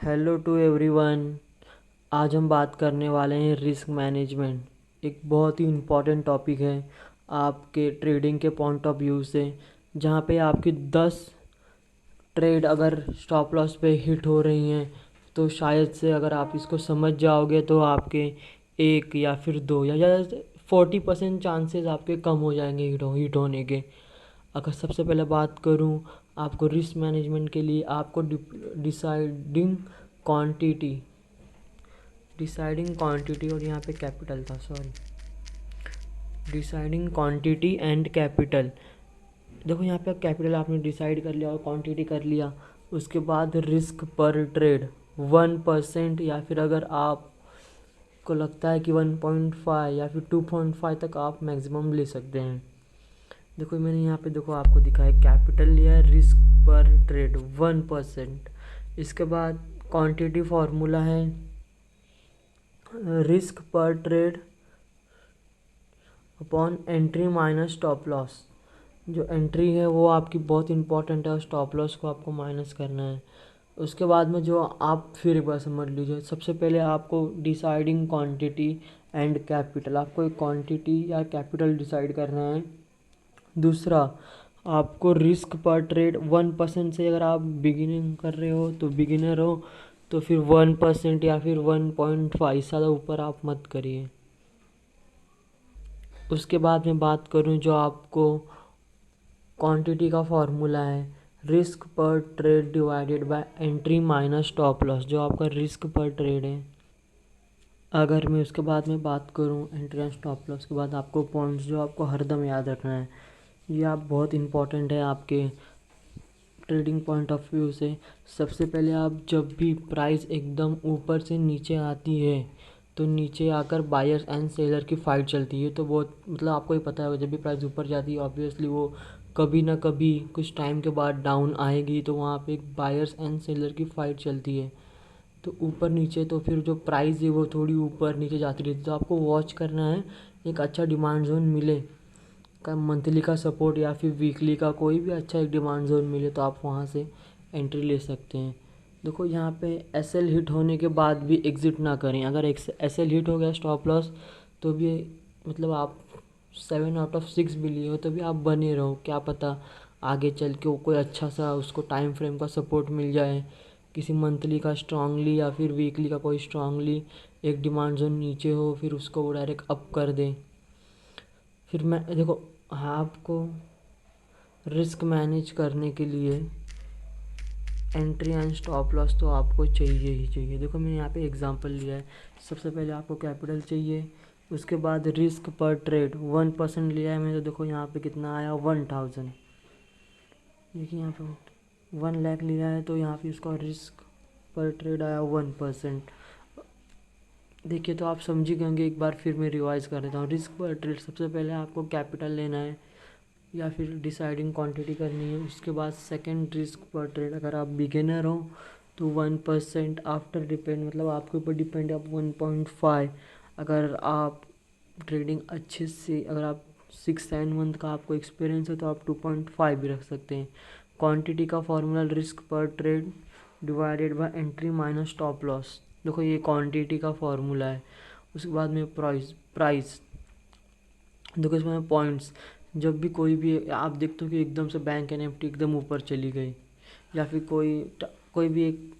Hello to everyone. आज हम बात करने वाले हैं रिस्क मैनेजमेंट। एक बहुत ही इम्पॉर्टेंट टॉपिक है आपके ट्रेडिंग के पॉइंट ऑफ व्यू से, जहाँ पे आपकी 10 ट्रेड अगर स्टॉप लॉस पे हिट हो रही हैं तो शायद से अगर आप इसको समझ जाओगे तो आपके एक या फिर दो या ज़्यादा 40% चांसेस आपके कम हो जाएंगे हिट होने के। अगर सबसे पहले बात करूं आपको रिस्क मैनेजमेंट के लिए, आपको डिसाइडिंग क्वांटिटी और यहाँ पे कैपिटल था, sorry, deciding quantity and capital. देखो यहाँ पे कैपिटल आपने डिसाइड कर लिया और क्वांटिटी कर लिया, उसके बाद रिस्क पर ट्रेड 1% या फिर अगर आपको लगता है कि 1.5 या फिर 2.5 तक आप मैक्सिमम ले सकते हैं। देखो मैंने यहाँ पे देखो आपको दिखाया कैपिटल लिया है, रिस्क पर ट्रेड 1%। इसके बाद क्वांटिटी फार्मूला है रिस्क पर trade upon entry minus stop loss. जो एंट्री है वो आपकी बहुत इंपॉर्टेंट है और स्टॉप लॉस को आपको माइनस करना है। उसके बाद में जो आप फिर एक बार समझ लीजिए, सबसे पहले आपको डिसाइडिंग क्वांटिटी एंड कैपिटल, आपको एक क्वांटिटी या कैपिटल डिसाइड करना है। दूसरा आपको रिस्क पर ट्रेड 1% से, अगर आप बिगिनिंग कर रहे हो तो बिगिनर हो तो फिर 1% या फिर 1.5, ज़्यादा ऊपर आप मत करिए। उसके बाद मैं बात करूं जो आपको क्वांटिटी का फॉर्मूला है रिस्क पर trade divided by entry minus stop loss, जो आपका रिस्क पर ट्रेड है। अगर मैं उसके बाद में बात करूं एंट्री एंड स्टॉप लॉस के बाद, आपको पॉइंट्स जो आपको हरदम याद रखना है, ये आप बहुत इंपॉर्टेंट है आपके ट्रेडिंग पॉइंट ऑफ व्यू से। सबसे पहले आप जब भी प्राइस एकदम ऊपर से नीचे आती है तो नीचे आकर बायर्स एंड सेलर की फ़ाइट चलती है। तो बहुत मतलब आपको ही पता है, जब भी प्राइस ऊपर जाती है ऑब्वियसली वो कभी ना कभी कुछ टाइम के बाद डाउन आएगी, तो वहाँ पे एक बायर्स एंड सेलर की फ़ाइट चलती है। तो ऊपर नीचे तो फिर जो प्राइस है वो थोड़ी ऊपर नीचे जाती रहती है। तो आपको वॉच करना है एक अच्छा डिमांड जोन मिले, का मंथली का सपोर्ट या फिर वीकली का कोई भी अच्छा एक डिमांड जोन मिले तो आप वहाँ से एंट्री ले सकते हैं। देखो यहाँ पे एसएल हिट होने के बाद भी एग्ज़िट ना करें। अगर एसएल हिट हो गया स्टॉप लॉस तो भी मतलब आप 7/6 भी लिए हो तो भी आप बने रहो, क्या पता आगे चल के कोई अच्छा सा उसको टाइम फ्रेम का सपोर्ट मिल जाए, किसी मंथली का स्ट्रांगली या फिर वीकली का कोई स्ट्रांगली एक डिमांड जोन नीचे हो, फिर उसको वो डायरेक्ट अप कर दें। फिर मैं देखो आपको रिस्क मैनेज करने के लिए एंट्री एंड स्टॉप लॉस तो आपको चाहिए ही चाहिए। देखो मैंने यहाँ पे एग्जांपल लिया है। सबसे पहले आपको कैपिटल चाहिए, उसके बाद रिस्क पर ट्रेड 1% लिया है मैंने, तो देखो यहाँ पे कितना आया 1000। देखिए यहाँ पे 1 लाख लिया है तो यहाँ पे उसका रिस्क पर ट्रेड आया 1%। देखिए तो आप समझ गए होंगे। एक बार फिर मैं रिवाइज कर देता हूँ। रिस्क पर ट्रेड सबसे पहले आपको कैपिटल लेना है या फिर डिसाइडिंग क्वांटिटी करनी है। उसके बाद सेकंड रिस्क पर ट्रेड, अगर आप बिगिनर हो तो 1% आफ्टर डिपेंड, मतलब आपके ऊपर डिपेंड है, आप 1.5। अगर आप ट्रेडिंग अच्छे से, अगर आप 6-7 मंथ का आपको एक्सपीरियंस है तो आप 2.5 भी रख सकते हैं। क्वांटिटी का फॉर्मूला रिस्क पर trade divided by entry minus stop loss. देखो ये क्वांटिटी का फॉर्मूला है। उसके बाद में प्राइस देखो इसमें पॉइंट्स, जब भी कोई भी आप देखते हो कि एकदम से बैंक निफ्टी एकदम ऊपर चली गई, या फिर कोई भी एक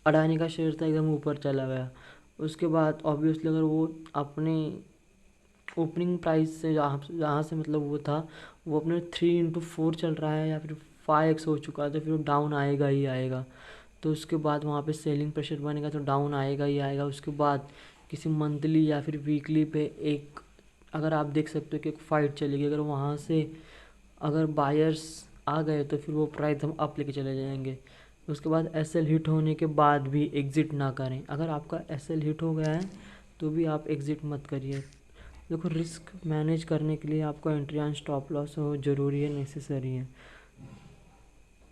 अडानी का शेयर था एकदम ऊपर चला गया, उसके बाद ऑब्वियसली अगर वो अपने ओपनिंग प्राइस से जहाँ से मतलब वो था वो अपने 3x4 चल रहा है या फिर 5x हो चुका है, तो फिर वो डाउन आएगा ही आएगा। तो उसके बाद वहाँ पे सेलिंग प्रेशर बनेगा तो डाउन आएगा ही आएगा। उसके बाद किसी मंथली या फिर वीकली पे एक, अगर आप देख सकते हो कि एक फाइट चलेगी, अगर वहाँ से अगर बायर्स आ गए तो फिर वो प्राइस हम अप लेके चले जाएंगे। उसके बाद एसएल हिट होने के बाद भी एग्ज़िट ना करें। अगर आपका एसएल हिट हो गया है तो भी आप एग्ज़िट मत करिए। देखो रिस्क मैनेज करने के लिए आपको एंट्री एंड स्टॉप लॉस हो ज़रूरी है, नेसेसरी है।